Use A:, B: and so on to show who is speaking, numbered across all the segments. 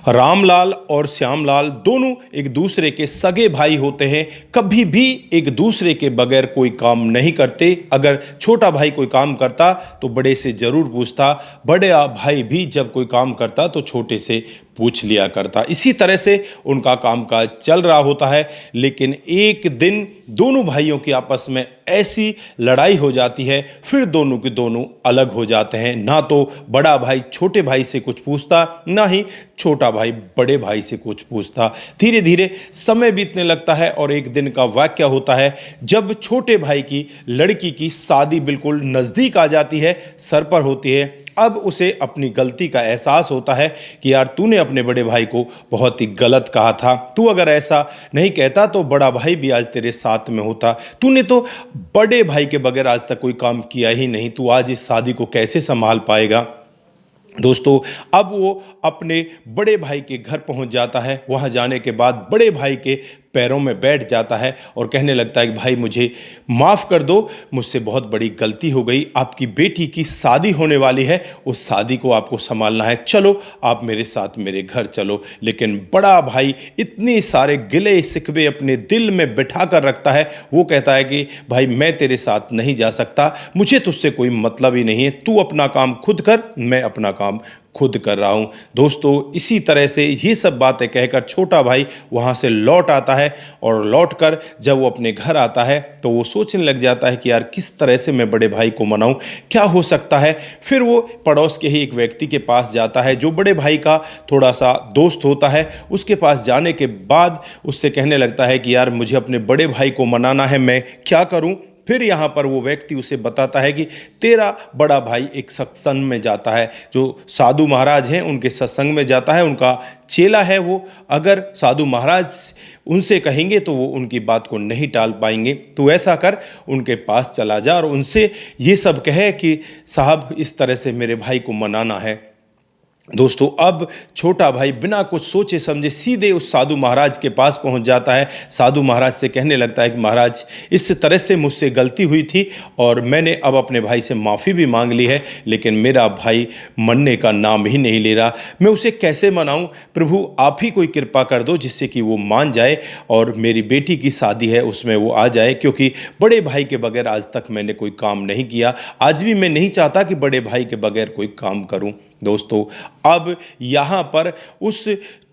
A: रामलाल और श्यामलाल दोनों एक दूसरे के सगे भाई होते हैं। कभी भी एक दूसरे के बगैर कोई काम नहीं करते। अगर छोटा भाई कोई काम करता तो बड़े से ज़रूर पूछता, बड़ा भाई भी जब कोई काम करता तो छोटे से पूछ लिया करता। इसी तरह से उनका कामकाज चल रहा होता है। लेकिन एक दिन दोनों भाइयों की आपस में ऐसी लड़ाई हो जाती है, फिर दोनों के दोनों अलग हो जाते हैं। ना तो बड़ा भाई छोटे भाई से कुछ पूछता, ना ही छोटा भाई बड़े भाई से कुछ पूछता। धीरे धीरे समय बीतने लगता है और एक दिन का वाकया होता है जब छोटे भाई की लड़की की शादी बिल्कुल नज़दीक आ जाती है, सर पर होती है। अब उसे अपनी गलती का एहसास होता है कि यार तूने अपने बड़े भाई को बहुत ही गलत कहा था। तू अगर ऐसा नहीं कहता तो बड़ा भाई भी आज तेरे साथ में होता। तूने तो बड़े भाई के बगैर आज तक कोई काम किया ही नहीं। तू आज इस शादी को कैसे संभाल पाएगा। दोस्तों, अब वो अपने बड़े भाई के घर पहुंच जाता है। वहां जाने के बाद बड़े भाई के पैरों में बैठ जाता है और कहने लगता है कि भाई मुझे माफ़ कर दो, मुझसे बहुत बड़ी गलती हो गई। आपकी बेटी की शादी होने वाली है, उस शादी को आपको संभालना है। चलो आप मेरे साथ मेरे घर चलो। लेकिन बड़ा भाई इतने सारे गिले शिकवे अपने दिल में बिठा कर रखता है। वो कहता है कि भाई मैं तेरे साथ नहीं जा सकता, मुझे तुझसे कोई मतलब ही नहीं है। तू अपना काम खुद कर, मैं अपना काम खुद कर रहा हूँ। दोस्तों, इसी तरह से ये सब बातें कहकर छोटा भाई वहाँ से लौट आता है और लौटकर जब वो अपने घर आता है तो वो सोचने लग जाता है कि यार किस तरह से मैं बड़े भाई को मनाऊं, क्या हो सकता है। फिर वो पड़ोस के ही एक व्यक्ति के पास जाता है जो बड़े भाई का थोड़ा सा दोस्त होता है। उसके पास जाने के बाद उससे कहने लगता है कि यार मुझे अपने बड़े भाई को मनाना है, मैं क्या करूं। फिर यहाँ पर वो व्यक्ति उसे बताता है कि तेरा बड़ा भाई एक सत्संग में जाता है, जो साधु महाराज हैं उनके सत्संग में जाता है, उनका चेला है वो। अगर साधु महाराज उनसे कहेंगे तो वो उनकी बात को नहीं टाल पाएंगे। तो ऐसा कर उनके पास चला जा और उनसे ये सब कहे कि साहब इस तरह से मेरे भाई को मनाना है। दोस्तों, अब छोटा भाई बिना कुछ सोचे समझे सीधे उस साधु महाराज के पास पहुंच जाता है। साधु महाराज से कहने लगता है कि महाराज इस तरह से मुझसे गलती हुई थी और मैंने अब अपने भाई से माफ़ी भी मांग ली है, लेकिन मेरा भाई मनने का नाम ही नहीं ले रहा। मैं उसे कैसे मनाऊं। प्रभु आप ही कोई कृपा कर दो जिससे कि वो मान जाए और मेरी बेटी की शादी है उसमें वो आ जाए, क्योंकि बड़े भाई के बगैर आज तक मैंने कोई काम नहीं किया। आज भी मैं नहीं चाहता कि बड़े भाई के बगैर कोई काम करूं। दोस्तों, अब यहाँ पर उस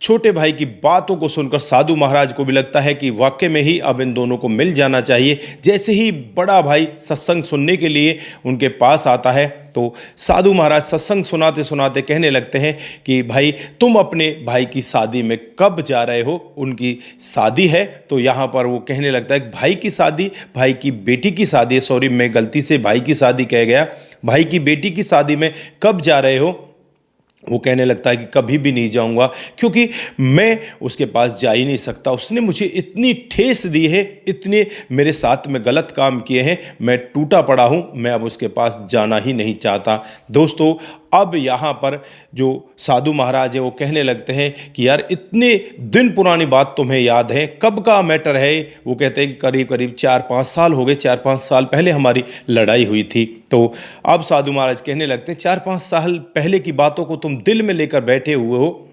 A: छोटे भाई की बातों को सुनकर साधु महाराज को भी लगता है कि वाकई में ही अब इन दोनों को मिल जाना चाहिए। जैसे ही बड़ा भाई सत्संग सुनने के लिए उनके पास आता है तो साधु महाराज सत्संग सुनाते सुनाते कहने लगते हैं कि भाई तुम अपने भाई की शादी में कब जा रहे हो। उनकी शादी है तो यहाँ पर वो कहने लगता है भाई की शादी, भाई की बेटी की शादी है, सॉरी मैं गलती से भाई की शादी कह गया, भाई की बेटी की शादी में कब जा रहे हो। वो कहने लगता है कि कभी भी नहीं जाऊंगा, क्योंकि मैं उसके पास जा ही नहीं सकता। उसने मुझे इतनी ठेस दी है, इतने मेरे साथ में गलत काम किए हैं, मैं टूटा पड़ा हूं, मैं अब उसके पास जाना ही नहीं चाहता। दोस्तों, अब यहाँ पर जो साधु महाराज है वो कहने लगते हैं कि यार इतने दिन पुरानी बात तुम्हें याद है, कब का मैटर है। वो कहते हैं कि करीब करीब 4-5 साल हो गए, 4-5 साल पहले हमारी लड़ाई हुई थी। तो अब साधु महाराज कहने लगते हैं 4-5 साल पहले की बातों को तुम दिल में लेकर बैठे हुए हो।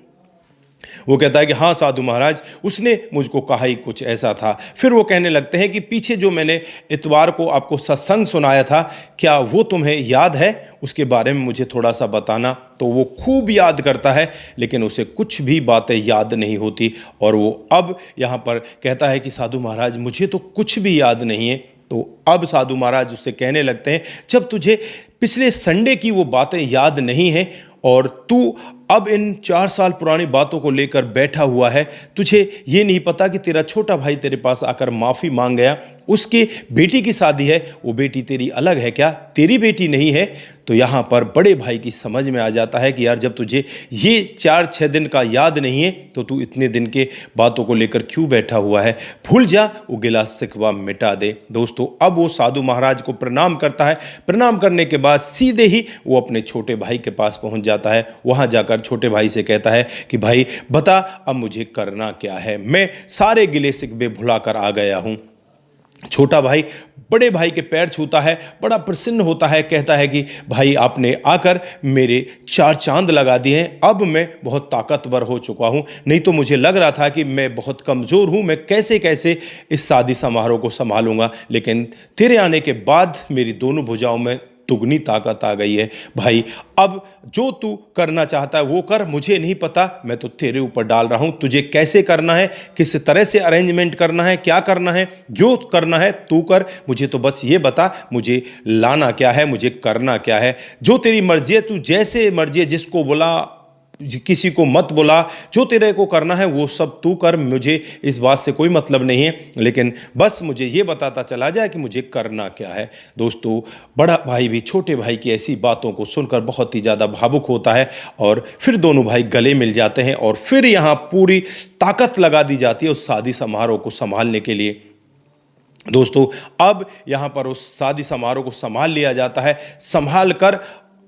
A: वो कहता है कि हाँ साधु महाराज, उसने मुझको कहा ही कुछ ऐसा था। फिर वो कहने लगते हैं कि पीछे जो मैंने इतवार को आपको सत्संग सुनाया था, क्या वो तुम्हें याद है, उसके बारे में मुझे थोड़ा सा बताना। तो वो खूब याद करता है लेकिन उसे कुछ भी बातें याद नहीं होती और वो अब यहाँ पर कहता है कि साधु महाराज मुझे तो कुछ भी याद नहीं है। तो अब साधु महाराज उससे कहने लगते हैं जब तुझे पिछले संडे की वो बातें याद नहीं हैं और तू अब इन 4 साल पुरानी बातों को लेकर बैठा हुआ है, तुझे ये नहीं पता कि तेरा छोटा भाई तेरे पास आकर माफ़ी मांग गया, उसकी बेटी की शादी है, वो बेटी तेरी अलग है क्या, तेरी बेटी नहीं है। तो यहाँ पर बड़े भाई की समझ में आ जाता है कि यार जब तुझे ये 4-6 दिन का याद नहीं है तो तू इतने दिन के बातों को लेकर क्यों बैठा हुआ है, भूल जा, वो गिला शिकवा मिटा दे। दोस्तों, अब वो साधु महाराज को प्रणाम करता है। प्रणाम करने के बाद सीधे ही वो अपने छोटे भाई के पास पहुँच जाता है। वहाँ जाकर छोटे भाई से कहता है कि भाई बता अब मुझे करना क्या है, मैं सारे गिले शिकवे भुला कर आ गया हूँ। छोटा भाई बड़े भाई के पैर छूता है, बड़ा प्रसन्न होता है, कहता है कि भाई आपने आकर मेरे 4 चांद लगा दिए हैं, अब मैं बहुत ताकतवर हो चुका हूं, नहीं तो मुझे लग रहा था कि मैं बहुत कमज़ोर हूं, मैं कैसे कैसे इस शादी समारोह को संभालूंगा, लेकिन तेरे आने के बाद मेरी दोनों भुजाओं में दुगनी ताकत आ गई है। भाई अब जो तू करना चाहता है वो कर, मुझे नहीं पता, मैं तो तेरे ऊपर डाल रहा हूं, तुझे कैसे करना है, किस तरह से अरेंजमेंट करना है, क्या करना है, जो करना है तू कर, मुझे तो बस ये बता मुझे लाना क्या है, मुझे करना क्या है, जो तेरी मर्जी है, तू जैसे मर्जी है, जिसको बुला, किसी को मत बुला, जो तेरे को करना है वो सब तू कर, मुझे इस बात से कोई मतलब नहीं है, लेकिन बस मुझे ये बताता चला जाए कि मुझे करना क्या है। दोस्तों, बड़ा भाई भी छोटे भाई की ऐसी बातों को सुनकर बहुत ही ज़्यादा भावुक होता है और फिर दोनों भाई गले मिल जाते हैं और फिर यहाँ पूरी ताकत लगा दी जाती है उस शादी समारोह को संभालने के लिए। दोस्तों, अब यहाँ पर उस शादी समारोह को संभाल लिया जाता है, संभाल कर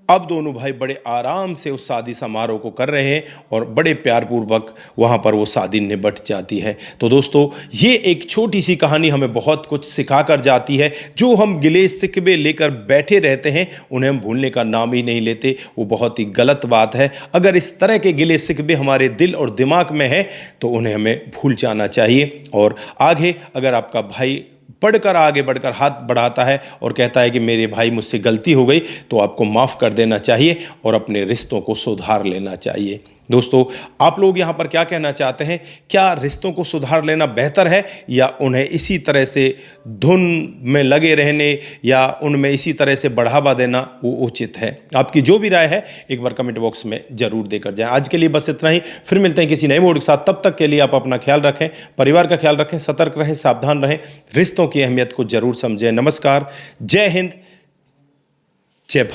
A: अब दोनों भाई बड़े आराम से उस शादी समारोह को कर रहे हैं और बड़े प्यारपूर्वक वहाँ पर वो शादी निपट जाती है। तो दोस्तों, ये एक छोटी सी कहानी हमें बहुत कुछ सिखा कर जाती है। जो हम गिले शिकवे लेकर बैठे रहते हैं उन्हें हम भूलने का नाम ही नहीं लेते, वो बहुत ही गलत बात है। अगर इस तरह के गिले शिकवे हमारे दिल और दिमाग में हैं तो उन्हें हमें भूल जाना चाहिए और आगे अगर आपका भाई आगे बढ़कर हाथ बढ़ाता है और कहता है कि मेरे भाई मुझसे गलती हो गई, तो आपको माफ़ कर देना चाहिए और अपने रिश्तों को सुधार लेना चाहिए। दोस्तों, आप लोग यहाँ पर क्या कहना चाहते हैं? क्या रिश्तों को सुधार लेना बेहतर है या उन्हें इसी तरह से धुन में लगे रहने या उनमें इसी तरह से बढ़ावा देना वो उचित है? आपकी जो भी राय है एक बार कमेंट बॉक्स में ज़रूर देकर जाएं। आज के लिए बस इतना ही, फिर मिलते हैं किसी नए मोड के साथ। तब तक के लिए आप अपना ख्याल रखें, परिवार का ख्याल रखें, सतर्क रहें, सावधान रहें, रिश्तों की अहमियत को ज़रूर समझें। नमस्कार, जय हिंद, जय भारत।